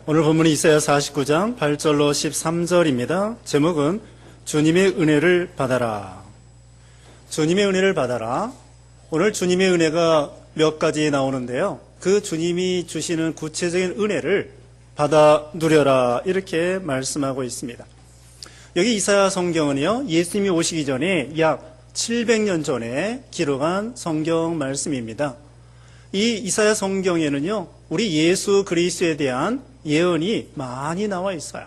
오늘 본문이 이사야 49장 8절로 13절입니다. 제목은 주님의 은혜를 받아라. 주님의 은혜를 받아라. 오늘 주님의 은혜가 몇 가지 나오는데요. 그 주님이 주시는 구체적인 은혜를 받아 누려라, 이렇게 말씀하고 있습니다. 여기 이사야 성경은요, 예수님이 오시기 전에 약 700년 전에 기록한 성경 말씀입니다. 이 이사야 성경에는요, 우리 예수 그리스도에 대한 예언이 많이 나와 있어요.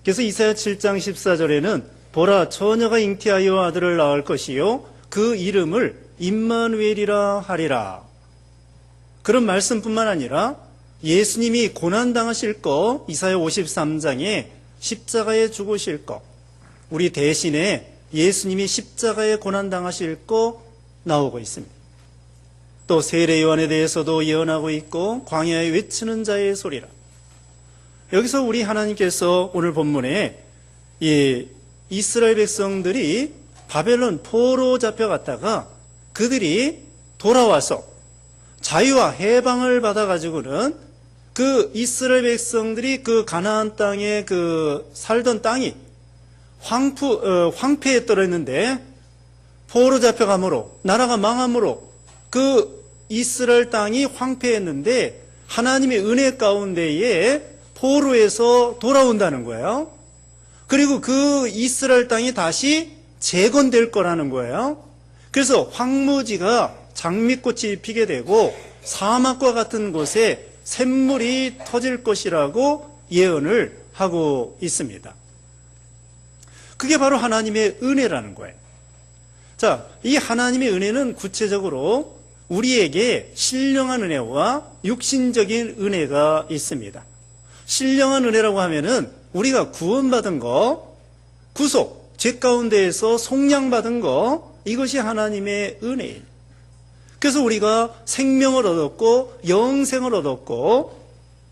그래서 이사야 7장 14절에는 보라, 처녀가 잉태하여 아들을 낳을 것이요 그 이름을 임마누엘이라 하리라. 그런 말씀뿐만 아니라 예수님이 고난당하실 거, 이사야 53장에 십자가에 죽으실 거, 우리 대신에 예수님이 십자가에 고난당하실 거 나오고 있습니다. 또 세례 요한에 대해서도 예언하고 있고, 광야에 외치는 자의 소리라. 여기서 우리 하나님께서 오늘 본문에 이 이스라엘 백성들이 바벨론 포로 잡혀갔다가 그들이 돌아와서 자유와 해방을 받아가지고는 그 이스라엘 백성들이 그 가나안 땅에 그 살던 땅이 황폐에 떨어졌는데, 포로 잡혀감으로, 나라가 망함으로 그 이스라엘 땅이 황폐했는데 하나님의 은혜 가운데에 포로에서 돌아온다는 거예요. 그리고 그 이스라엘 땅이 다시 재건될 거라는 거예요. 그래서 황무지가 장미꽃이 피게 되고 사막과 같은 곳에 샘물이 터질 것이라고 예언을 하고 있습니다. 그게 바로 하나님의 은혜라는 거예요. 자, 이 하나님의 은혜는 구체적으로 우리에게 신령한 은혜와 육신적인 은혜가 있습니다. 신령한 은혜라고 하면은 우리가 구원받은 거, 구속, 죄 가운데에서 속량받은 거, 이것이 하나님의 은혜예요. 그래서 우리가 생명을 얻었고 영생을 얻었고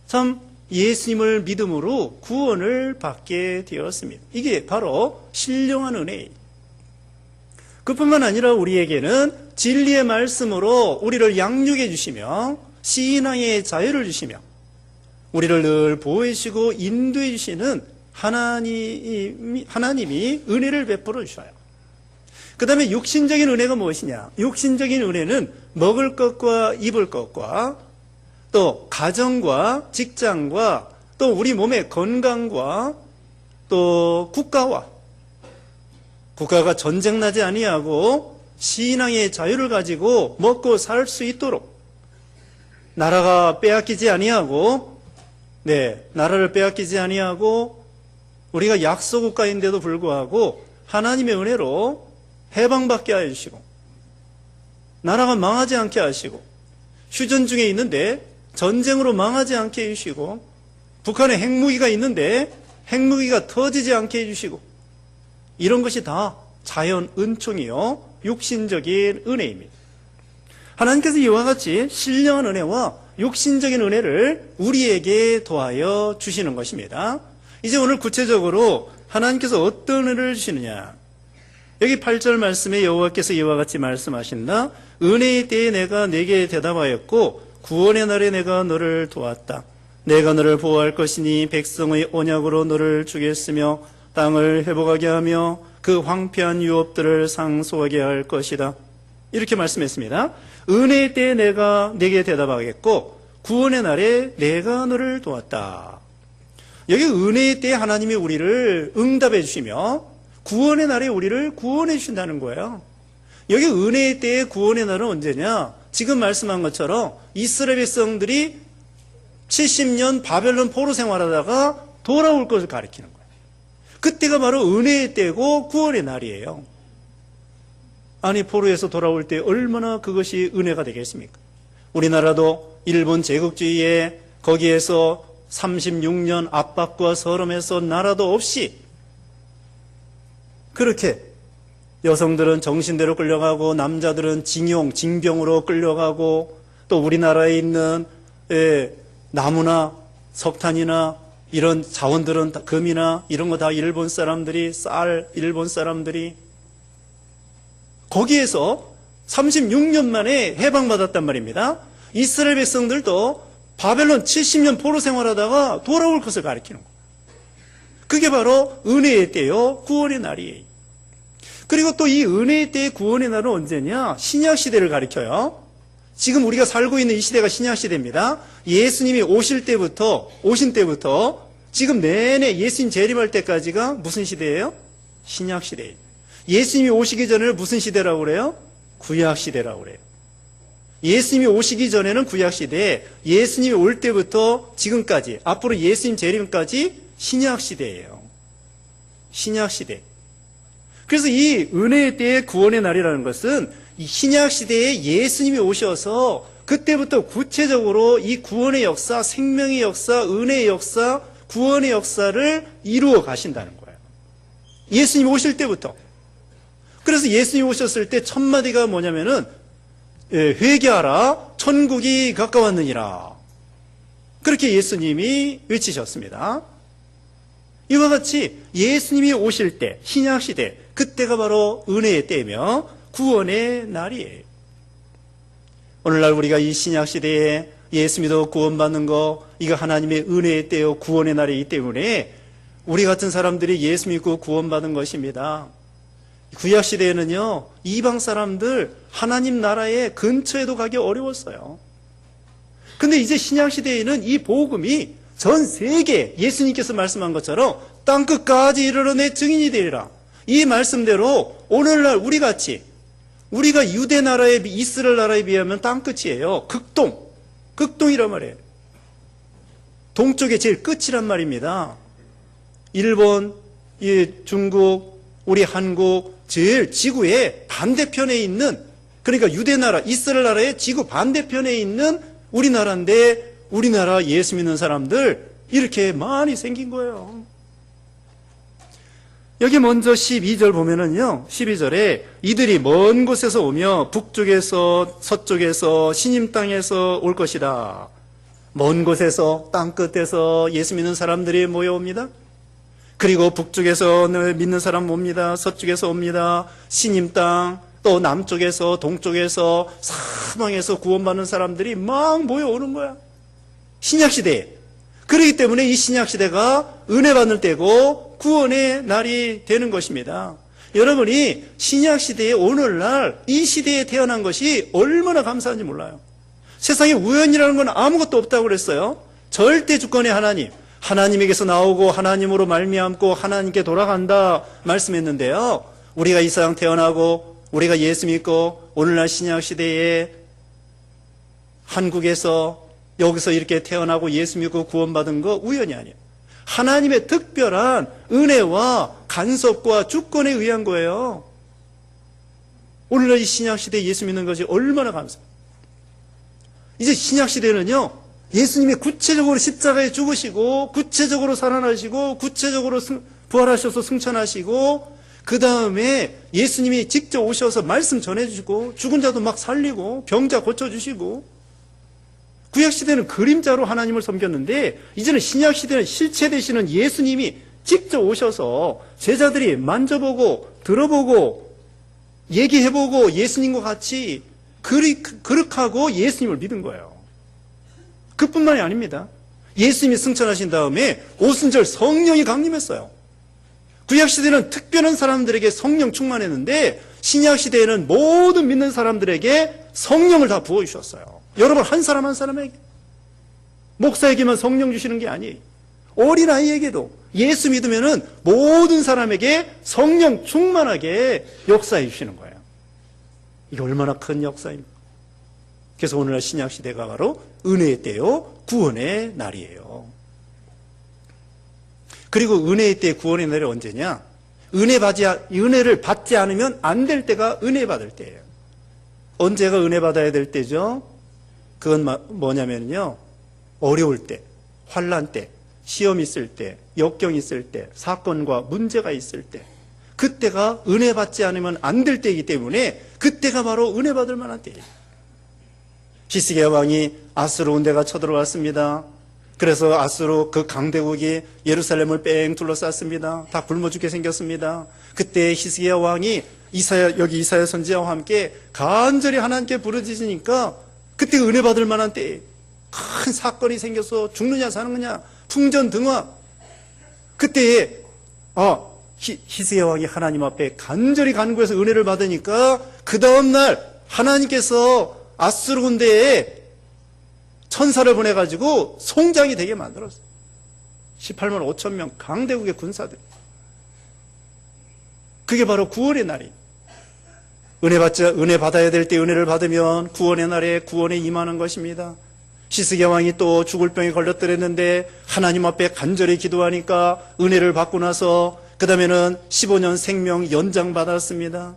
참 예수님을 믿음으로 구원을 받게 되었습니다. 이게 바로 신령한 은혜예요. 그뿐만 아니라 우리에게는 진리의 말씀으로 우리를 양육해 주시며 신앙의 자유를 주시며 우리를 늘 보호해 주시고 인도해 주시는 하나님이 은혜를 베풀어 주셔요. 그 다음에 육신적인 은혜가 무엇이냐? 육신적인 은혜는 먹을 것과 입을 것과 또 가정과 직장과 또 우리 몸의 건강과 또 국가가 전쟁 나지 아니하고 신앙의 자유를 가지고 먹고 살 수 있도록 나라가 빼앗기지 아니하고, 나라를 빼앗기지 아니하고 우리가 약소국가인데도 불구하고 하나님의 은혜로 해방받게 하여 주시고 나라가 망하지 않게 하시고 휴전 중에 있는데 전쟁으로 망하지 않게 해주시고 북한에 핵무기가 있는데 핵무기가 터지지 않게 해주시고 이런 것이 다 자연 은총이요 육신적인 은혜입니다. 하나님께서 이와 같이 신령한 은혜와 육신적인 은혜를 우리에게 더하여 주시는 것입니다. 이제 오늘 구체적으로 하나님께서 어떤 은혜를 주시느냐, 여기 8절 말씀에 여호와께서 이와 같이 말씀하신다. 은혜에 대해 내가 네게 대답하였고 구원의 날에 내가 너를 도왔다. 내가 너를 보호할 것이니 백성의 언약으로 너를 주겠으며 땅을 회복하게 하며 그 황폐한 유업들을 상속하게 할 것이다. 이렇게 말씀했습니다. 은혜에 대해 내가 네게 대답하겠고 구원의 날에 내가 너를 도왔다. 여기 은혜에 대해 하나님이 우리를 응답해 주시며 구원의 날에 우리를 구원해 주신다는 거예요. 여기 은혜에 대해 구원의 날은 언제냐? 지금 말씀한 것처럼 이스라엘 백성들이 70년 바벨론 포로 생활하다가 돌아올 것을 가리키는 거예요. 그때가 바로 은혜의 때고 구원의 날이에요. 아니, 포로에서 돌아올 때 얼마나 그것이 은혜가 되겠습니까? 우리나라도 일본 제국주의에 거기에서 36년 압박과 서름에서 나라도 없이 그렇게 여성들은 정신대로 끌려가고 남자들은 징병으로 끌려가고 또 우리나라에 있는 나무나 석탄이나 이런 자원들은 금이나 이런 거 다 일본 사람들이 거기에서 36년 만에 해방받았단 말입니다. 이스라엘 백성들도 바벨론 70년 포로 생활하다가 돌아올 것을 가리키는 거예요. 그게 바로 은혜의 때요, 구원의 날이에요. 그리고 또 이 은혜의 때의 구원의 날은 언제냐? 신약 시대를 가리켜요. 지금 우리가 살고 있는 이 시대가 신약 시대입니다. 예수님이 오신 때부터 지금 내내 예수님 재림할 때까지가 무슨 시대예요? 신약 시대예요. 예수님이 오시기 전에는 무슨 시대라고 그래요? 구약 시대라고 그래요. 예수님이 오시기 전에는 구약 시대, 예수님이 올 때부터 지금까지, 앞으로 예수님 재림까지 신약 시대예요. 신약 시대. 그래서 이 은혜의 때의 구원의 날이라는 것은 이 신약 시대에 예수님이 오셔서 그때부터 구체적으로 이 구원의 역사, 생명의 역사, 은혜의 역사, 구원의 역사를 이루어 가신다는 거예요. 예수님이 오실 때부터. 그래서 예수님이 오셨을 때 첫 마디가 뭐냐면은 회개하라, 천국이 가까웠느니라. 그렇게 예수님이 외치셨습니다. 이와 같이 예수님이 오실 때, 신약 시대, 그때가 바로 은혜의 때이며 구원의 날이에요. 오늘날 우리가 이 신약 시대에 예수 믿어 구원받는 거, 이거 하나님의 은혜의 때요, 구원의 날이기 때문에 우리 같은 사람들이 예수 믿고 구원받은 것입니다. 구약 시대에는요, 이방 사람들 하나님 나라의 근처에도 가기 어려웠어요. 근데 이제 신약 시대에는 이 복음이 전 세계, 예수님께서 말씀한 것처럼 땅끝까지 이르러 내 증인이 되리라. 이 말씀대로 오늘날 우리같이, 우리가 유대 나라에, 이스라엘 나라에 비하면 땅끝이에요. 극동이란 말이에요. 동쪽의 제일 끝이란 말입니다. 일본, 중국, 우리 한국, 제일 지구의 반대편에 있는, 그러니까 유대 나라, 이스라엘 나라의 지구 반대편에 있는 우리나라인데, 우리나라 예수 믿는 사람들 이렇게 많이 생긴 거예요. 여기 먼저 12절 보면은요, 12절에 이들이 먼 곳에서 오며 북쪽에서 서쪽에서 신임 땅에서 올 것이다. 먼 곳에서, 땅끝에서 예수 믿는 사람들이 모여옵니다. 그리고 북쪽에서 믿는 사람 옵니다. 서쪽에서 옵니다. 신임 땅, 또 남쪽에서, 동쪽에서, 사방에서 구원받는 사람들이 막 모여오는 거야. 신약시대에. 그렇기 때문에 이 신약시대가 은혜 받는 때고 구원의 날이 되는 것입니다. 여러분이 신약시대에 오늘날 이 시대에 태어난 것이 얼마나 감사한지 몰라요. 세상에 우연이라는 건 아무것도 없다고 그랬어요. 절대 주권의 하나님, 하나님에게서 나오고 하나님으로 말미암고 하나님께 돌아간다 말씀했는데요. 우리가 이 세상 태어나고 우리가 예수 믿고 오늘날 신약시대에 한국에서 여기서 이렇게 태어나고 예수 믿고 구원받은 거 우연이 아니에요. 하나님의 특별한 은혜와 간섭과 주권에 의한 거예요. 오늘날 이 신약시대에 예수 믿는 것이 얼마나 감사해요. 이제 신약시대는요, 예수님이 구체적으로 십자가에 죽으시고 구체적으로 살아나시고 구체적으로 부활하셔서 승천하시고 그 다음에 예수님이 직접 오셔서 말씀 전해주시고 죽은 자도 막 살리고 병자 고쳐주시고, 구약시대는 그림자로 하나님을 섬겼는데 이제는 신약시대는 실체 되시는 예수님이 직접 오셔서 제자들이 만져보고 들어보고 얘기해보고 예수님과 같이 그릇하고 예수님을 믿은 거예요. 그뿐만이 아닙니다. 예수님이 승천하신 다음에 오순절 성령이 강림했어요. 구약시대는 특별한 사람들에게 성령 충만했는데 신약시대에는 모든 믿는 사람들에게 성령을 다 부어주셨어요. 여러분, 한 사람 한 사람에게, 목사에게만 성령 주시는 게 아니에요. 어린아이에게도 예수 믿으면은 모든 사람에게 성령 충만하게 역사해 주시는 거예요. 이게 얼마나 큰 역사입니까? 그래서 오늘날 신약시대가 바로 은혜의 때요, 구원의 날이에요. 그리고 은혜의 때 구원의 날이 언제냐? 은혜를 받지 않으면 안 될 때가 은혜 받을 때예요. 언제가 은혜 받아야 될 때죠? 그건 뭐냐면요, 어려울 때, 환난 때, 시험 있을 때, 역경 있을 때, 사건과 문제가 있을 때, 그때가 은혜 받지 않으면 안 될 때이기 때문에 그때가 바로 은혜 받을 만한 때예요. 히스기야 왕이 아수르 군대가 쳐들어왔습니다. 그래서 아수르 그 강대국이 예루살렘을 뺑 둘러쌌습니다. 다 굶어 죽게 생겼습니다. 그때 히스기야 왕이 이사야 선지자와 함께 간절히 하나님께 부르짖으니까 그때 은혜 받을 만한 때예요. 큰 사건이 생겨서 죽느냐 사느냐 풍전등화, 그때에 히스기야 왕이 하나님 앞에 간절히 간구해서 은혜를 받으니까 그 다음날 하나님께서 아수르 군대에 천사를 보내가지고 송장이 되게 만들었어요. 18만 5천 명 강대국의 군사들. 그게 바로 구원의 날이. 은혜 받아야 될 때 은혜를 받으면 구원의 날에 구원에 임하는 것입니다. 히스기야 왕이 또 죽을 병에 걸렸더랬는데 하나님 앞에 간절히 기도하니까 은혜를 받고 나서 그 다음에는 15년 생명 연장 받았습니다.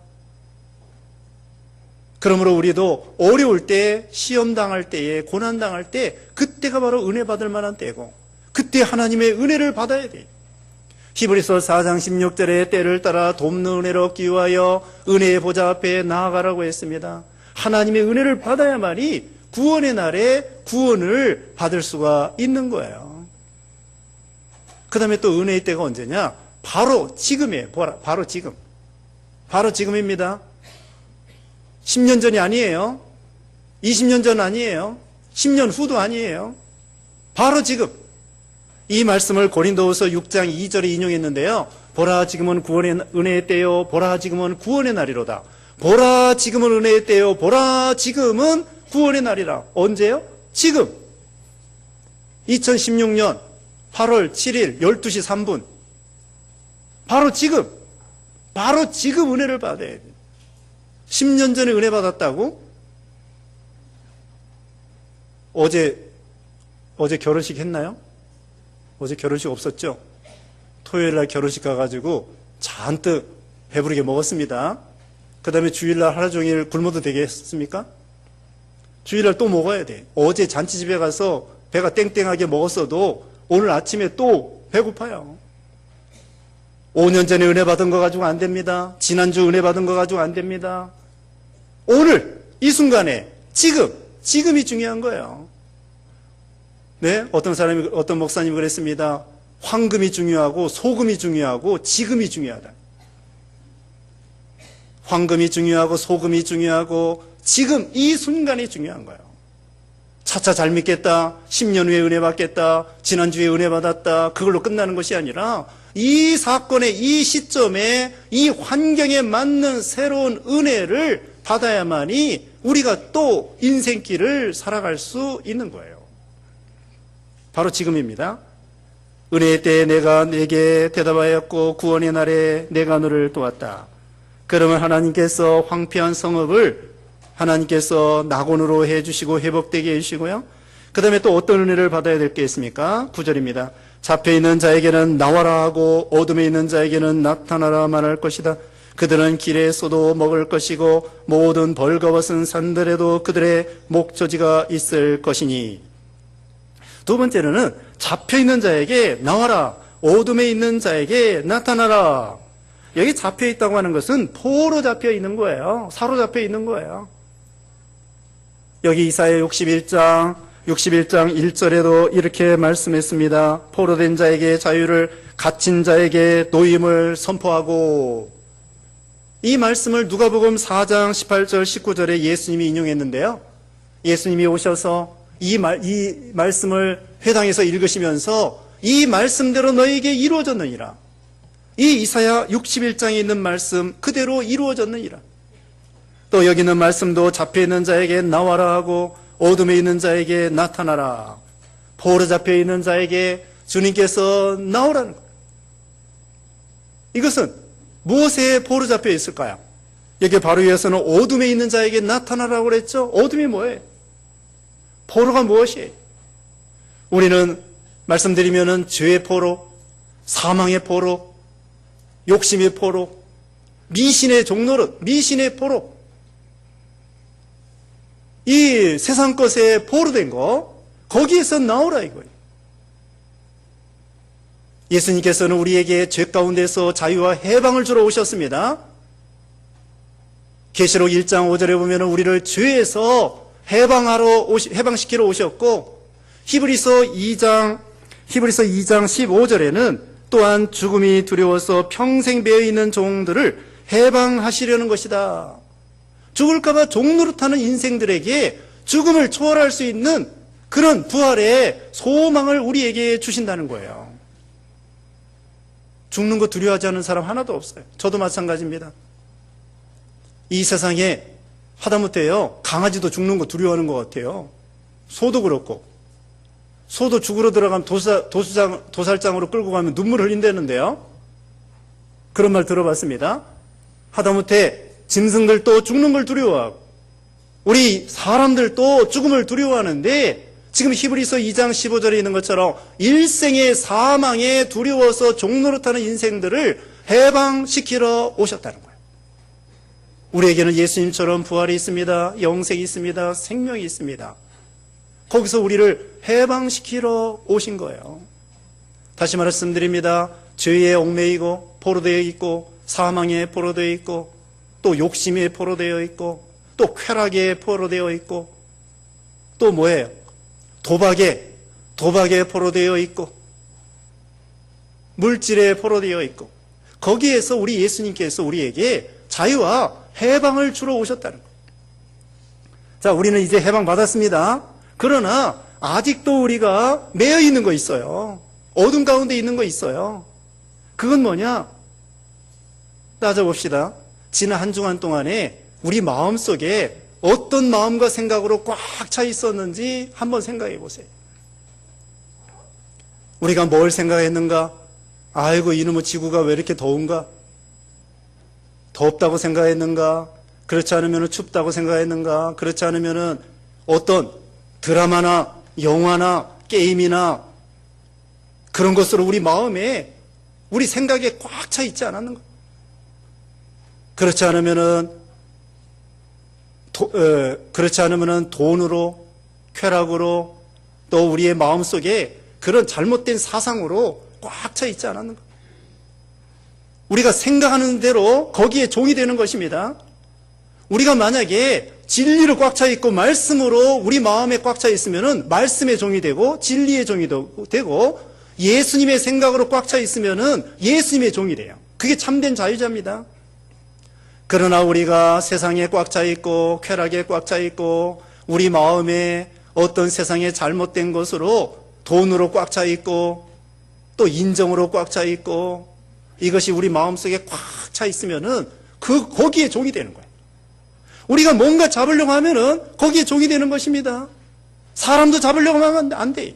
그러므로 우리도 어려울 때, 시험 당할 때에, 고난 당할 때, 그때가 바로 은혜 받을 만한 때고, 그때 하나님의 은혜를 받아야 돼요. 히브리서 4장 16절에 때를 따라 돕는 은혜를 얻기 위하여 은혜의 보좌 앞에 나아가라고 했습니다. 하나님의 은혜를 받아야만이 구원의 날에 구원을 받을 수가 있는 거예요. 그 다음에 또 은혜의 때가 언제냐? 바로 지금이에요. 바로 지금. 바로 지금입니다. 10년 전이 아니에요. 20년 전 아니에요. 10년 후도 아니에요. 바로 지금. 이 말씀을 고린도후서 6장 2절에 인용했는데요. 보라 지금은 구원의 은혜의 때요. 보라 지금은 구원의 날이로다. 보라 지금은 은혜의 때요. 보라 지금은 구원의 날이라. 언제요? 지금. 2016년 8월 7일 12시 3분. 바로 지금. 바로 지금 은혜를 받아야 돼요. 10년 전에 은혜 받았다고? 어제 결혼식 했나요? 어제 결혼식 없었죠? 토요일날 결혼식 가가지고 잔뜩 배부르게 먹었습니다. 그 다음에 주일날 하루 종일 굶어도 되겠습니까? 주일날 또 먹어야 돼. 어제 잔치집에 가서 배가 땡땡하게 먹었어도 오늘 아침에 또 배고파요. 5년 전에 은혜 받은 거 가지고 안 됩니다. 지난주 은혜 받은 거 가지고 안 됩니다. 오늘 이 순간에 지금이 중요한 거예요. 네, 어떤 목사님이 그랬습니다. 황금이 중요하고 소금이 중요하고 지금이 중요하다. 황금이 중요하고 소금이 중요하고 지금 이 순간이 중요한 거예요. 차차 잘 믿겠다, 10년 후에 은혜 받겠다, 지난주에 은혜 받았다, 그걸로 끝나는 것이 아니라 이 사건의 이 시점에 이 환경에 맞는 새로운 은혜를 받아야만이 우리가 또 인생길을 살아갈 수 있는 거예요. 바로 지금입니다. 은혜의 때에 내가 내게 대답하였고 구원의 날에 내가 너를 도왔다. 그러면 하나님께서 황폐한 성읍을 하나님께서 낙원으로 해주시고 회복되게 해주시고요. 그 다음에 또 어떤 은혜를 받아야 될 게 있습니까? 9절입니다. 잡혀있는 자에게는 나와라 하고 어둠에 있는 자에게는 나타나라 말할 것이다. 그들은 길에 쏘도 먹을 것이고 모든 벌거벗은 산들에도 그들의 목조지가 있을 것이니. 두 번째로는 잡혀있는 자에게 나와라, 어둠에 있는 자에게 나타나라. 여기 잡혀있다고 하는 것은 포로 잡혀있는 거예요. 사로잡혀 있는 거예요. 여기 이사야 61장 1절에도 이렇게 말씀했습니다. 포로된 자에게 자유를, 갇힌 자에게 노임을 선포하고. 이 말씀을 누가복음 4장 18절 19절에 예수님이 인용했는데요. 예수님이 오셔서 이 말씀을 회당에서 읽으시면서 이 말씀대로 너에게 이루어졌느니라. 이 이사야 61장에 있는 말씀 그대로 이루어졌느니라. 또 여기 있는 말씀도 잡혀있는 자에게 나와라 하고 어둠에 있는 자에게 나타나라. 포로 잡혀있는 자에게 주님께서 나오라는 거예요. 이것은 무엇에 포로 잡혀 있을까요? 여기 바로 위에서는 어둠에 있는 자에게 나타나라고 그랬죠. 어둠이 뭐예요? 포로가 무엇이에요? 우리는 말씀드리면은 죄의 포로, 사망의 포로, 욕심의 포로, 미신의 종노릇, 미신의 포로, 이 세상 것에 포로된 거, 거기에서 나오라 이거예요. 예수님께서는 우리에게 죄 가운데서 자유와 해방을 주러 오셨습니다. 계시록 1장 5절에 보면 우리를 죄에서 해방시키러 오셨고, 히브리서 2장 15절에는 또한 죽음이 두려워서 평생 배어있는 종들을 해방하시려는 것이다. 죽을까봐 종노릇하는 인생들에게 죽음을 초월할 수 있는 그런 부활의 소망을 우리에게 주신다는 거예요. 죽는 거 두려워하지 않는 사람 하나도 없어요. 저도 마찬가지입니다. 이 세상에 하다못해요, 강아지도 죽는 거 두려워하는 것 같아요. 소도 그렇고. 소도 죽으러 들어가면 도살장으로 끌고 가면 눈물 흘린다는데요. 그런 말 들어봤습니다. 하다못해 짐승들도 죽는 걸 두려워하고 우리 사람들도 죽음을 두려워하는데 지금 히브리서 2장 15절에 있는 것처럼 일생의 사망에 두려워서 종노릇하는 인생들을 해방시키러 오셨다는 거예요. 우리에게는 예수님처럼 부활이 있습니다. 영생이 있습니다. 생명이 있습니다. 거기서 우리를 해방시키러 오신 거예요. 다시 말씀드립니다. 죄에 얽매이고 포로되어 있고 사망에 포로되어 있고 또 욕심에 포로되어 있고 또 쾌락에 포로되어 있고 또 뭐예요? 도박에 포로되어 있고 물질에 포로되어 있고 거기에서 우리 예수님께서 우리에게 자유와 해방을 주러 오셨다는 거예요. 자, 우리는 이제 해방 받았습니다. 그러나 아직도 우리가 매여 있는 거 있어요. 어둠 가운데 있는 거 있어요. 그건 뭐냐? 따져봅시다. 지난 한 주간 동안에 우리 마음속에 어떤 마음과 생각으로 꽉 차 있었는지 한번 생각해 보세요. 우리가 뭘 생각했는가? 아이고, 이놈의 지구가 왜 이렇게 더운가? 덥다고 생각했는가? 그렇지 않으면 춥다고 생각했는가? 그렇지 않으면 어떤 드라마나 영화나 게임이나 그런 것으로 우리 마음에, 우리 생각에 꽉 차 있지 않았는가? 그렇지 않으면은 돈으로, 쾌락으로, 또 우리의 마음속에 그런 잘못된 사상으로 꽉 차 있지 않았는가? 우리가 생각하는 대로 거기에 종이 되는 것입니다. 우리가 만약에 진리로 꽉 차 있고 말씀으로 우리 마음에 꽉 차 있으면은 말씀의 종이 되고 진리의 종이 되고 예수님의 생각으로 꽉 차 있으면은 예수님의 종이 돼요. 그게 참된 자유자입니다. 그러나 우리가 세상에 꽉 차 있고 쾌락에 꽉 차 있고 우리 마음에 어떤 세상에 잘못된 것으로 돈으로 꽉 차 있고 또 인정으로 꽉 차 있고 이것이 우리 마음속에 꽉 차 있으면은 거기에 종이 되는 거예요. 우리가 뭔가 잡으려고 하면은 거기에 종이 되는 것입니다. 사람도 잡으려고 하면 안 돼요.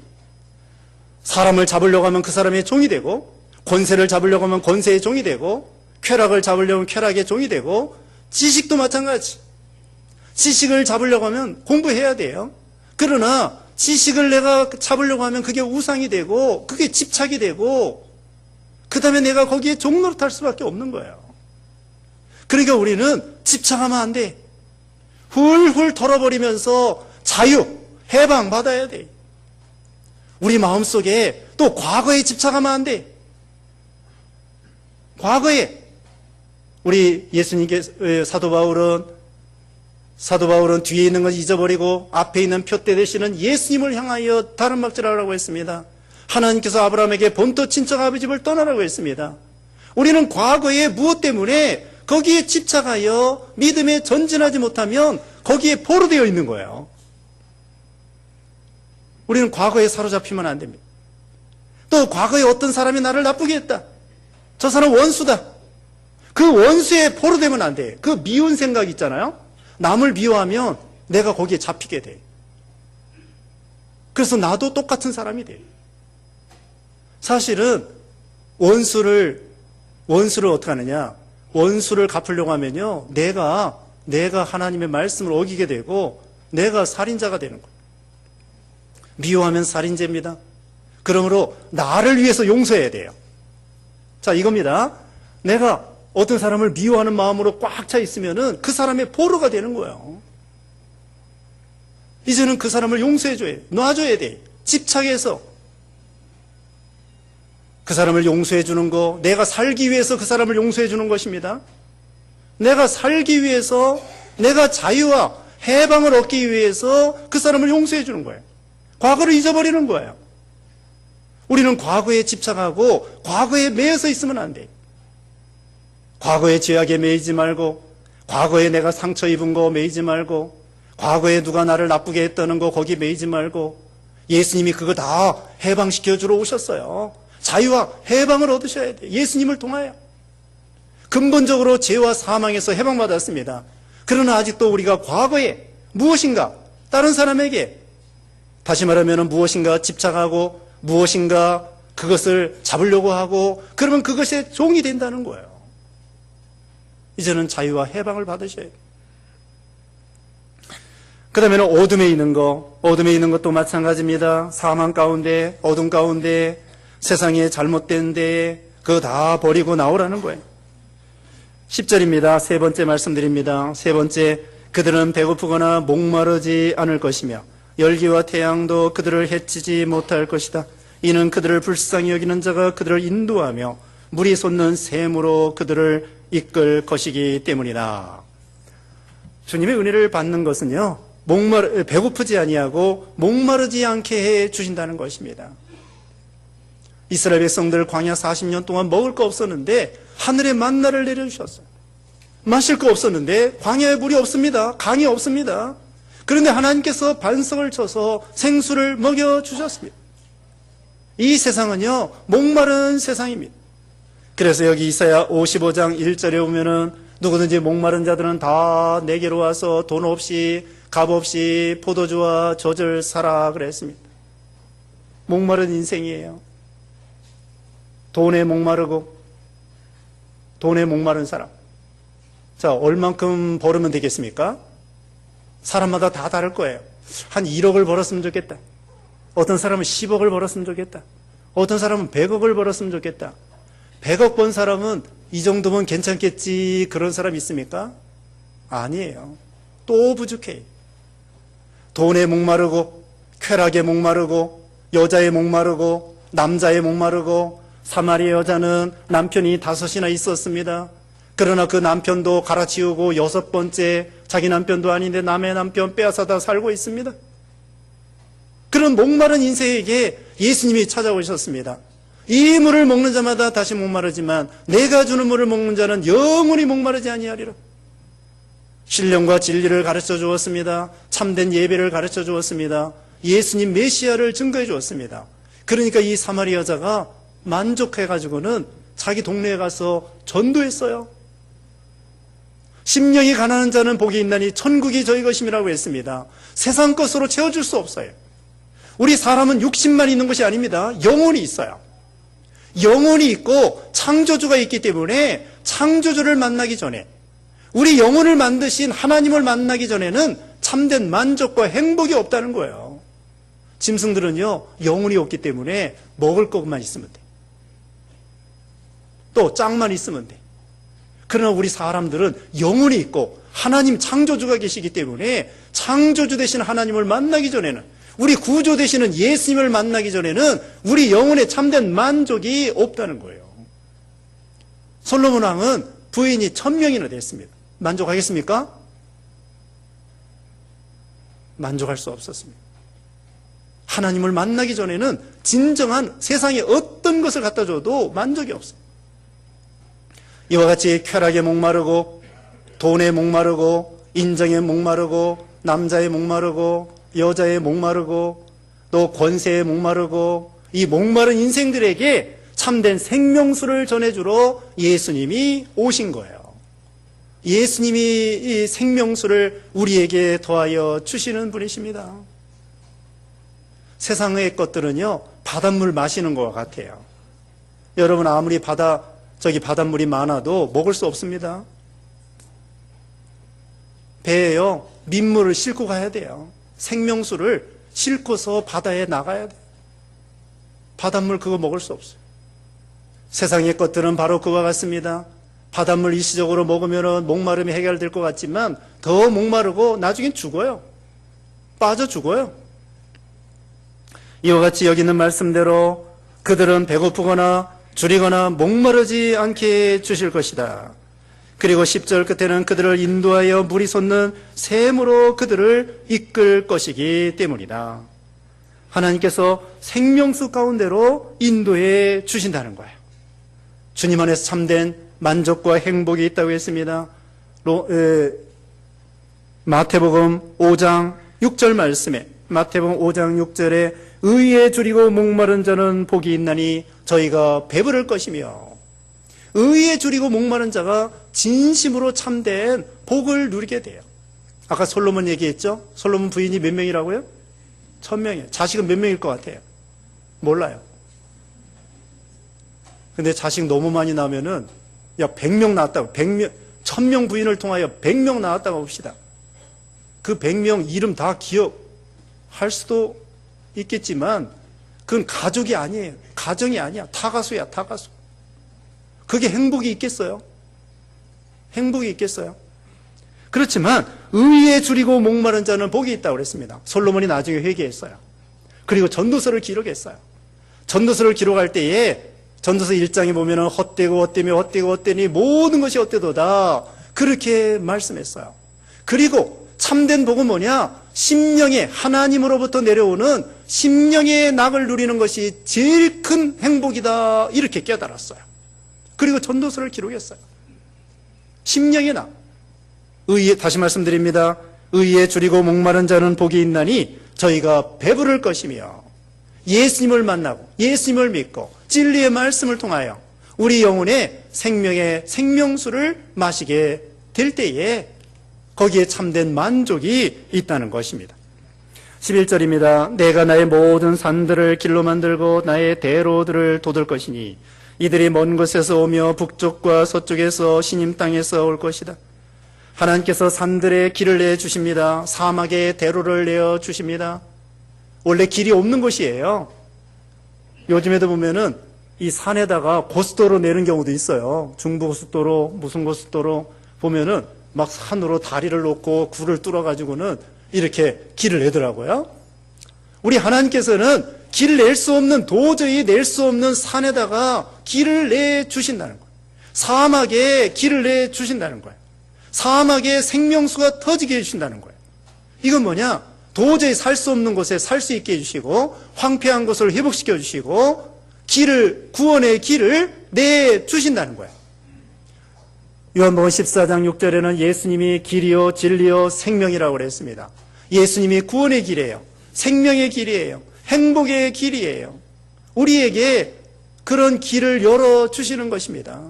사람을 잡으려고 하면 그 사람의 종이 되고 권세를 잡으려고 하면 권세의 종이 되고 쾌락을 잡으려면 쾌락의 종이 되고 지식도 마찬가지. 지식을 잡으려고 하면 공부해야 돼요. 그러나 지식을 내가 잡으려고 하면 그게 우상이 되고 그게 집착이 되고 그 다음에 내가 거기에 종노릇할 수밖에 없는 거예요. 그러니까 우리는 집착하면 안 돼. 훌훌 털어버리면서 자유, 해방 받아야 돼. 우리 마음속에 또 과거에 집착하면 안 돼. 과거에 우리 예수님께 사도 바울은 뒤에 있는 건 잊어버리고 앞에 있는 표대 되시는 예수님을 향하여 다른 막질하라고 했습니다. 하나님께서 아브라함에게 본토 친척 아버지 집을 떠나라고 했습니다. 우리는 과거에 무엇 때문에 거기에 집착하여 믿음에 전진하지 못하면 거기에 포로되어 있는 거예요. 우리는 과거에 사로잡히면 안 됩니다. 또 과거에 어떤 사람이 나를 나쁘게 했다. 저 사람 원수다. 그 원수에 포로되면 안 돼. 그 미운 생각 있잖아요. 남을 미워하면 내가 거기에 잡히게 돼. 그래서 나도 똑같은 사람이 돼. 사실은 원수를 어떻게 하느냐? 원수를 갚으려고 하면요, 내가 하나님의 말씀을 어기게 되고 내가 살인자가 되는 거예요. 미워하면 살인죄입니다. 그러므로 나를 위해서 용서해야 돼요. 자, 이겁니다. 내가 어떤 사람을 미워하는 마음으로 꽉 차 있으면은 그 사람의 포로가 되는 거예요. 이제는 그 사람을 용서해줘야 돼. 놔줘야 돼. 집착해서. 그 사람을 용서해주는 거, 내가 살기 위해서 그 사람을 용서해주는 것입니다. 내가 살기 위해서, 내가 자유와 해방을 얻기 위해서 그 사람을 용서해주는 거예요. 과거를 잊어버리는 거예요. 우리는 과거에 집착하고 과거에 매여서 있으면 안 돼요. 과거의 죄악에 매이지 말고, 과거에 내가 상처 입은 거 매이지 말고, 과거에 누가 나를 나쁘게 했다는 거 거기 매이지 말고, 예수님이 그거 다 해방시켜 주러 오셨어요. 자유와 해방을 얻으셔야 돼요. 예수님을 통하여. 근본적으로 죄와 사망에서 해방받았습니다. 그러나 아직도 우리가 과거에 무엇인가 다른 사람에게, 다시 말하면 무엇인가 집착하고 무엇인가 그것을 잡으려고 하고, 그러면 그것의 종이 된다는 거예요. 이제는 자유와 해방을 받으셔야 돼요. 그 다음에는 어둠에 있는 것도 마찬가지입니다. 사망 가운데, 어둠 가운데, 세상에 잘못된 데 그거 다 버리고 나오라는 거예요. 10절입니다. 세 번째 말씀드립니다. 세 번째, 그들은 배고프거나 목마르지 않을 것이며 열기와 태양도 그들을 해치지 못할 것이다. 이는 그들을 불쌍히 여기는 자가 그들을 인도하며 물이 솟는 샘으로 그들을 이끌 것이기 때문이다. 주님의 은혜를 받는 것은요, 배고프지 아니하고 목마르지 않게 해 주신다는 것입니다. 이스라엘 백성들 광야 40년 동안 먹을 거 없었는데 하늘의 만나를 내려주셨어요. 마실 거 없었는데 광야에 물이 없습니다. 강이 없습니다. 그런데 하나님께서 반석을 쳐서 생수를 먹여주셨습니다. 이 세상은요, 목마른 세상입니다. 그래서 여기 이사야 55장 1절에 보면은 누구든지 목마른 자들은 다 내게로 와서 돈 없이 값 없이 포도주와 젖을 사라 그랬습니다. 목마른 인생이에요. 돈에 목마르고 돈에 목마른 사람. 자, 얼만큼 벌으면 되겠습니까? 사람마다 다 다를 거예요. 한 1억을 벌었으면 좋겠다. 어떤 사람은 10억을 벌었으면 좋겠다. 어떤 사람은 100억을 벌었으면 좋겠다. 100억 번 사람은 이 정도면 괜찮겠지, 그런 사람 있습니까? 아니에요. 또 부족해요. 돈에 목마르고 쾌락에 목마르고 여자에 목마르고 남자에 목마르고, 사마리아 여자는 남편이 5이나 있었습니다. 그러나 그 남편도 갈아치우고 6번째 자기 남편도 아닌데 남의 남편 빼앗아다 살고 있습니다. 그런 목마른 인생에게 예수님이 찾아오셨습니다. 이 물을 먹는 자마다 다시 목마르지만 내가 주는 물을 먹는 자는 영원히 목마르지 아니하리라. 신령과 진리를 가르쳐 주었습니다. 참된 예배를 가르쳐 주었습니다. 예수님 메시아를 증거해 주었습니다. 그러니까 이 사마리아 여자가 만족해가지고는 자기 동네에 가서 전도했어요. 심령이 가난한 자는 복이 있나니 천국이 저희 것임이라고 했습니다. 세상 것으로 채워줄 수 없어요. 우리 사람은 육신만 있는 것이 아닙니다. 영혼이 있어요. 영혼이 있고 창조주가 있기 때문에 창조주를 만나기 전에, 우리 영혼을 만드신 하나님을 만나기 전에는 참된 만족과 행복이 없다는 거예요. 짐승들은요, 영혼이 없기 때문에 먹을 것만 있으면 돼. 또 짝만 있으면 돼. 그러나 우리 사람들은 영혼이 있고 하나님 창조주가 계시기 때문에 창조주 되신 하나님을 만나기 전에는, 우리 구조 되시는 예수님을 만나기 전에는 우리 영혼에 참된 만족이 없다는 거예요. 솔로몬 왕은 부인이 1000명이나 됐습니다. 만족하겠습니까? 만족할 수 없었습니다. 하나님을 만나기 전에는 진정한 세상에 어떤 것을 갖다 줘도 만족이 없어요. 이와 같이 쾌락에 목마르고 돈에 목마르고 인정에 목마르고 남자에 목마르고 여자에 목마르고 또 권세에 목마르고 이 목마른 인생들에게 참된 생명수를 전해주러 예수님이 오신 거예요. 예수님이 이 생명수를 우리에게 더하여 주시는 분이십니다. 세상의 것들은요, 바닷물 마시는 것 같아요. 여러분, 아무리 바닷물이 많아도 먹을 수 없습니다. 배에요, 민물을 싣고 가야 돼요. 생명수를 싣고서 바다에 나가야 돼요. 바닷물 그거 먹을 수 없어요. 세상의 것들은 바로 그와 같습니다. 바닷물 일시적으로 먹으면 목마름이 해결될 것 같지만 더 목마르고 나중엔 죽어요. 빠져 죽어요. 이와 같이 여기 있는 말씀대로 그들은 배고프거나 줄이거나 목마르지 않게 주실 것이다. 그리고 10절 끝에는 그들을 인도하여 물이 솟는 샘으로 그들을 이끌 것이기 때문이다. 하나님께서 생명수 가운데로 인도해 주신다는 거예요. 주님 안에서 참된 만족과 행복이 있다고 했습니다. 마태복음 5장 6절 말씀에, 마태복음 5장 6절에 의에 줄이고 목마른 자는 복이 있나니 저희가 배부를 것이며, 의에 줄이고 목마른 자가 진심으로 참된 복을 누리게 돼요. 아까 솔로몬 얘기했죠? 솔로몬 부인이 몇 명이라고요? 1000명이에요. 자식은 몇 명일 것 같아요? 몰라요. 근데 자식 너무 많이 나오면은, 야, 100명 낳았다고, 100명, 1000명 부인을 통하여 100명 낳았다고 봅시다. 그 100명 이름 다 기억할 수도 있겠지만, 그건 가족이 아니에요. 가정이 아니야. 타가수야, 타가수. 그게 행복이 있겠어요? 행복이 있겠어요? 그렇지만 의에 줄이고 목마른 자는 복이 있다고 그랬습니다. 솔로몬이 나중에 회개했어요. 그리고 전도서를 기록했어요. 전도서를 기록할 때에 전도서 1장에 보면은 헛되고 헛되며 헛되고 헛되니 모든 것이 헛되도다, 그렇게 말씀했어요. 그리고 참된 복은 뭐냐? 심령의, 하나님으로부터 내려오는 심령의 낙을 누리는 것이 제일 큰 행복이다, 이렇게 깨달았어요. 그리고 전도서를 기록했어요. 심령의 낙. 의에, 다시 말씀드립니다. 의에 줄이고 목마른 자는 복이 있나니 저희가 배부를 것이며, 예수님을 만나고 예수님을 믿고 진리의 말씀을 통하여 우리 영혼의 생명의 생명수를 마시게 될 때에 거기에 참된 만족이 있다는 것입니다. 11절입니다. 내가 나의 모든 산들을 길로 만들고 나의 대로들을 돋을 것이니 이들이 먼 곳에서 오며 북쪽과 서쪽에서 시님 땅에서 올 것이다. 하나님께서 산들의 길을 내주십니다. 사막의 대로를 내어주십니다. 원래 길이 없는 곳이에요. 요즘에도 보면은 이 산에다가 고속도로 내는 경우도 있어요. 중부고속도로, 무슨 고속도로 보면은 막 산으로 다리를 놓고 굴을 뚫어가지고는 이렇게 길을 내더라고요. 우리 하나님께서는 길 낼 수 없는, 도저히 낼 수 없는 산에다가 길을 내주신다는 거예요. 사막에 길을 내주신다는 거예요. 사막에 생명수가 터지게 해주신다는 거예요. 이건 뭐냐? 도저히 살 수 없는 곳에 살 수 있게 해주시고, 황폐한 곳을 회복시켜 주시고, 길을, 구원의 길을 내주신다는 거예요. 요한복음 14장 6절에는 예수님이 길이요 진리요 생명이라고 그랬습니다. 예수님이 구원의 길이에요. 생명의 길이에요. 행복의 길이에요. 우리에게 그런 길을 열어주시는 것입니다.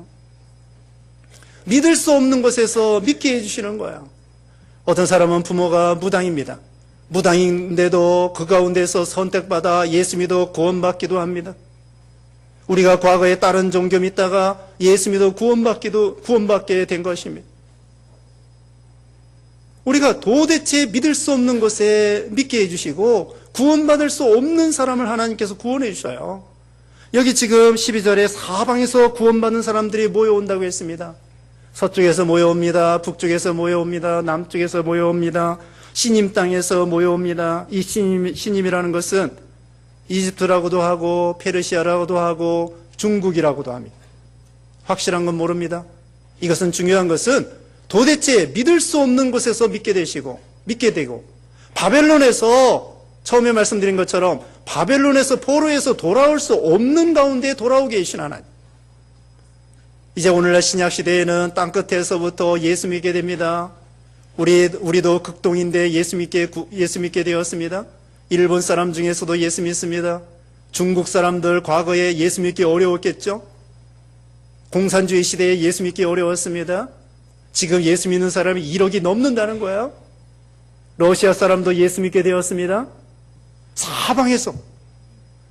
믿을 수 없는 곳에서 믿게 해주시는 거예요. 어떤 사람은 부모가 무당입니다. 무당인데도 그 가운데서 선택받아 예수 믿어 구원받기도 합니다. 우리가 과거에 다른 종교 믿다가 예수 믿어 구원받게 된 것입니다. 우리가 도대체 믿을 수 없는 곳에 믿게 해주시고 구원받을 수 없는 사람을 하나님께서 구원해 주셔요. 여기 지금 12절에 사방에서 구원받는 사람들이 모여온다고 했습니다. 서쪽에서 모여옵니다. 북쪽에서 모여옵니다. 남쪽에서 모여옵니다. 시님 땅에서 모여옵니다. 이 시님이라는 것은 이집트라고도 하고 페르시아라고도 하고 중국이라고도 합니다. 확실한 건 모릅니다. 이것은 중요한 것은 도대체 믿을 수 없는 곳에서 믿게 되고 바벨론에서 처음에 말씀드린 것처럼 바벨론에서 포로에서 돌아올 수 없는 가운데 돌아오게 해주신 하나님. 이제 오늘날 신약시대에는 땅끝에서부터 예수 믿게 됩니다. 우리도 극동인데 예수 믿게 되었습니다. 일본 사람 중에서도 예수 믿습니다. 중국 사람들 과거에 예수 믿기 어려웠겠죠? 공산주의 시대에 예수 믿기 어려웠습니다. 지금 예수 믿는 사람이 1억이 넘는다는 거예요. 러시아 사람도 예수 믿게 되었습니다. 사방에서.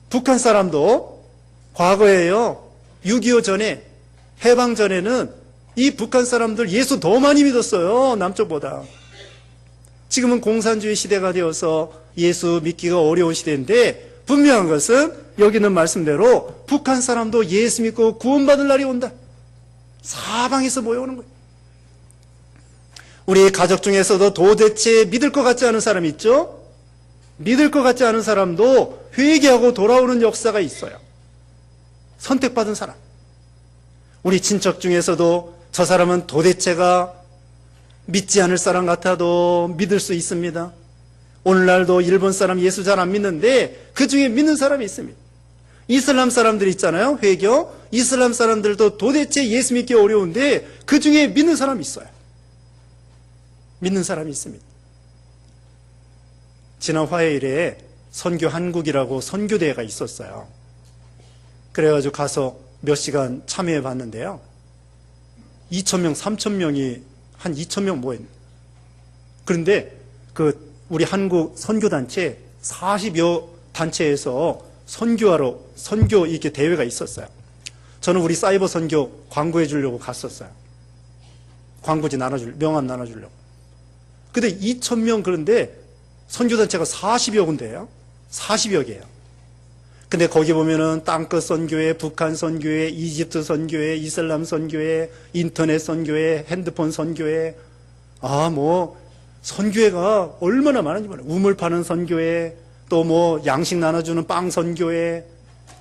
북한 사람도 과거에요. 6.25 전에, 해방 전에는 이 북한 사람들 예수 더 많이 믿었어요. 남쪽보다. 지금은 공산주의 시대가 되어서 예수 믿기가 어려운 시대인데 분명한 것은 여기 있는 말씀대로 북한 사람도 예수 믿고 구원받을 날이 온다. 사방에서 모여오는 거예요. 우리 가족 중에서도 도대체 믿을 것 같지 않은 사람이 있죠? 믿을 것 같지 않은 사람도 회개하고 돌아오는 역사가 있어요. 선택받은 사람. 우리 친척 중에서도 저 사람은 도대체가 믿지 않을 사람 같아도 믿을 수 있습니다. 오늘날도 일본 사람 예수 잘 안 믿는데 그 중에 믿는 사람이 있습니다. 이슬람 사람들 있잖아요. 회교. 이슬람 사람들도 도대체 예수 믿기 어려운데 그 중에 믿는 사람이 있어요. 믿는 사람이 있습니다. 지난 화요일에 선교 한국이라고 선교대회가 있었어요. 그래가지고 가서 몇 시간 참여해 봤는데요. 2,000명, 3,000명이 한 2,000명 모였는데, 그런데 우리 한국 선교단체 40여 단체에서 선교 이렇게 대회가 있었어요. 저는 우리 사이버 선교 광고해 주려고 갔었어요. 광고지 명함 나눠주려고. 근데 2,000명, 그런데 선교단체가 40여 군데예요. 40여 개예요. 근데 거기 보면은 땅끝 선교회, 북한 선교회, 이집트 선교회, 이슬람 선교회, 인터넷 선교회, 핸드폰 선교회, 선교회가 얼마나 많은지 몰라요. 우물 파는 선교회, 또 양식 나눠주는 빵 선교회,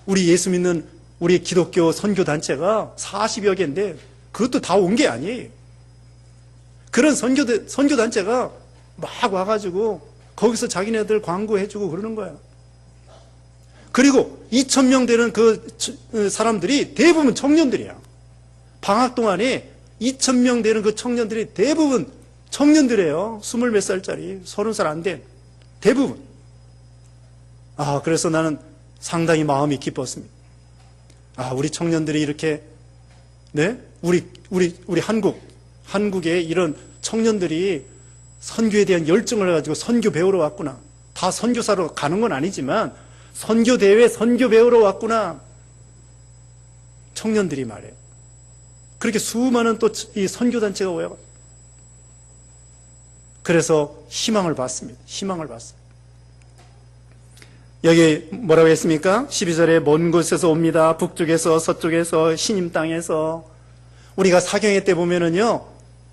우리 예수 믿는 우리 기독교 선교단체가 40여 개인데 그것도 다 온 게 아니에요. 그런 선교단체가 막 와가지고 거기서 자기네들 광고해주고 그러는 거야. 그리고 2,000명 되는 그 사람들이 대부분 청년들이야. 방학 동안에 2,000명 되는 그 청년들이 대부분 청년들이에요. 20몇 살짜리, 30살 안 된. 대부분. 그래서 나는 상당히 마음이 기뻤습니다. 우리 청년들이 이렇게, 네? 우리 한국의 이런 청년들이 선교에 대한 열정을 가지고 선교 배우러 왔구나. 다 선교사로 가는 건 아니지만, 선교대회 선교 배우러 왔구나. 청년들이 말이에요. 그렇게 수많은 또 이 선교단체가 오요. 그래서 희망을 봤습니다. 희망을 봤어요. 여기 뭐라고 했습니까? 12절에 먼 곳에서 옵니다. 북쪽에서, 서쪽에서, 신임 땅에서. 우리가 사경회 때 보면은요,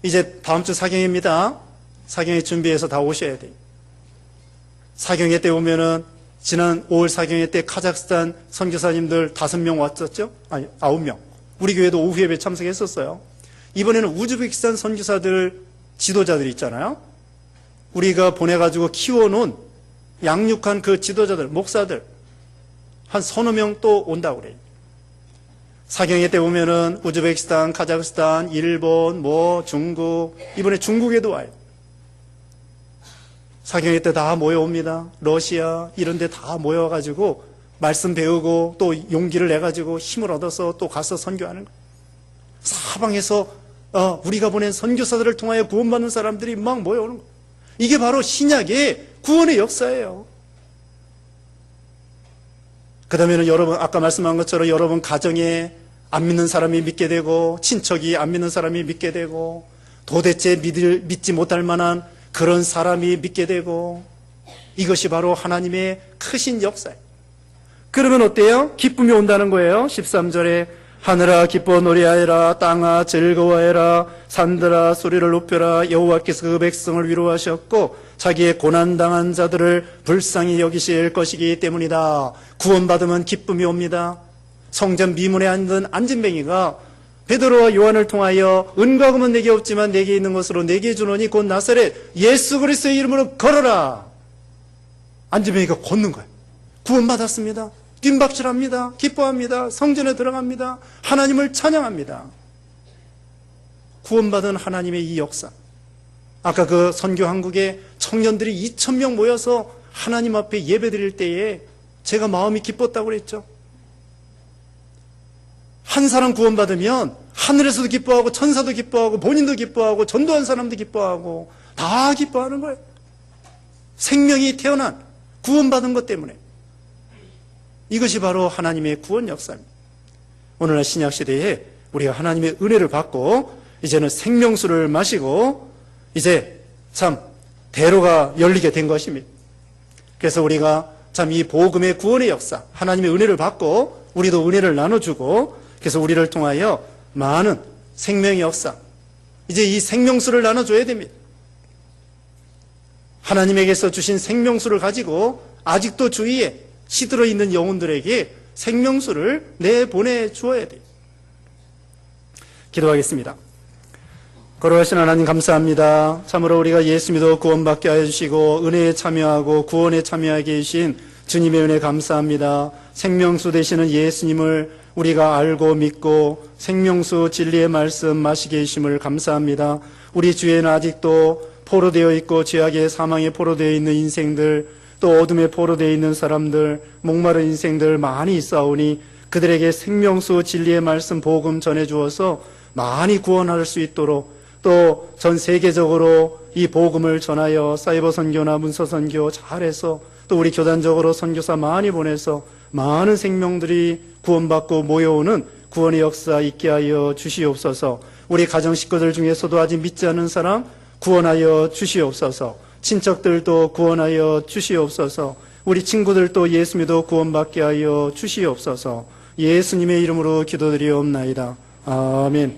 이제 다음 주 사경회입니다. 사경회 준비해서 다 오셔야 돼요. 사경회 때 보면은 지난 5월 사경회 때 카자흐스탄 선교사님들 5명 왔었죠? 아니, 9명. 우리 교회도 오후 예배 참석했었어요. 이번에는 우즈베키스탄 선교사들 지도자들 있잖아요. 우리가 보내가지고 키워놓은 양육한 그 지도자들, 목사들 한 서너 명 또 온다고 그래요. 사경회 때 보면은 우즈베키스탄, 카자흐스탄, 일본, 중국, 이번에 중국에도 와요. 사경회 때 다 모여옵니다. 러시아 이런 데 다 모여가지고 말씀 배우고 또 용기를 내가지고 힘을 얻어서 또 가서 선교하는 거예요. 사방에서 우리가 보낸 선교사들을 통하여 구원받는 사람들이 막 모여오는 거예요. 이게 바로 신약의 구원의 역사예요. 그 다음에는 여러분, 아까 말씀한 것처럼 여러분 가정에 안 믿는 사람이 믿게 되고, 친척이 안 믿는 사람이 믿게 되고, 도대체 믿지 못할 만한 그런 사람이 믿게 되고, 이것이 바로 하나님의 크신 역사예요. 그러면 어때요? 기쁨이 온다는 거예요. 13절에 하늘아 기뻐 노래하여라, 땅아 즐거워해라, 산들아 소리를 높여라. 여호와께서 그 백성을 위로하셨고 자기의 고난당한 자들을 불쌍히 여기실 것이기 때문이다. 구원받으면 기쁨이 옵니다. 성전 미문에 앉은 안진뱅이가 베드로와 요한을 통하여 은과 금은 내게 없지만 내게 있는 것으로 내게 주노니 곧 나사렛 예수 그리스도의 이름으로 걸어라. 안진뱅이가 걷는 거예요. 구원받았습니다. 뜀박질합니다. 기뻐합니다. 성전에 들어갑니다. 하나님을 찬양합니다. 구원받은 하나님의 이 역사. 아까 그 선교 한국에 청년들이 2,000명 모여서 하나님 앞에 예배 드릴 때에 제가 마음이 기뻤다고 그랬죠. 한 사람 구원받으면 하늘에서도 기뻐하고 천사도 기뻐하고 본인도 기뻐하고 전도한 사람도 기뻐하고 다 기뻐하는 거예요. 생명이 태어난 구원받은 것 때문에. 이것이 바로 하나님의 구원 역사입니다. 오늘날 신약시대에 우리가 하나님의 은혜를 받고 이제는 생명수를 마시고 이제 참 대로가 열리게 된 것입니다. 그래서 우리가 참 이 복음의 구원의 역사, 하나님의 은혜를 받고 우리도 은혜를 나눠주고 그래서 우리를 통하여 많은 생명의 역사, 이제 이 생명수를 나눠줘야 됩니다. 하나님에게서 주신 생명수를 가지고 아직도 주위에 시들어 있는 영혼들에게 생명수를 내보내 주어야 돼요. 기도하겠습니다. 거룩하신 하나님 감사합니다. 참으로 우리가 예수 믿어 구원받게 하여 주시고 은혜에 참여하고 구원에 참여하게 해주신 주님의 은혜 감사합니다. 생명수 되시는 예수님을 우리가 알고 믿고 생명수 진리의 말씀 마시게 해주심을 감사합니다. 우리 주위에는 아직도 포로되어 있고 죄악의 사망에 포로되어 있는 인생들, 또 어둠에 포로되어 있는 사람들, 목마른 인생들 많이 있사오니 그들에게 생명수 진리의 말씀 복음 전해주어서 많이 구원할 수 있도록 또 전 세계적으로 이 복음을 전하여 사이버 선교나 문서 선교 잘해서 또 우리 교단적으로 선교사 많이 보내서 많은 생명들이 구원받고 모여오는 구원의 역사 있게 하여 주시옵소서. 우리 가정 식구들 중에서도 아직 믿지 않는 사람 구원하여 주시옵소서. 친척들도 구원하여 주시옵소서. 우리 친구들도 예수 믿어 구원받게 하여 주시옵소서. 예수님의 이름으로 기도드리옵나이다. 아멘.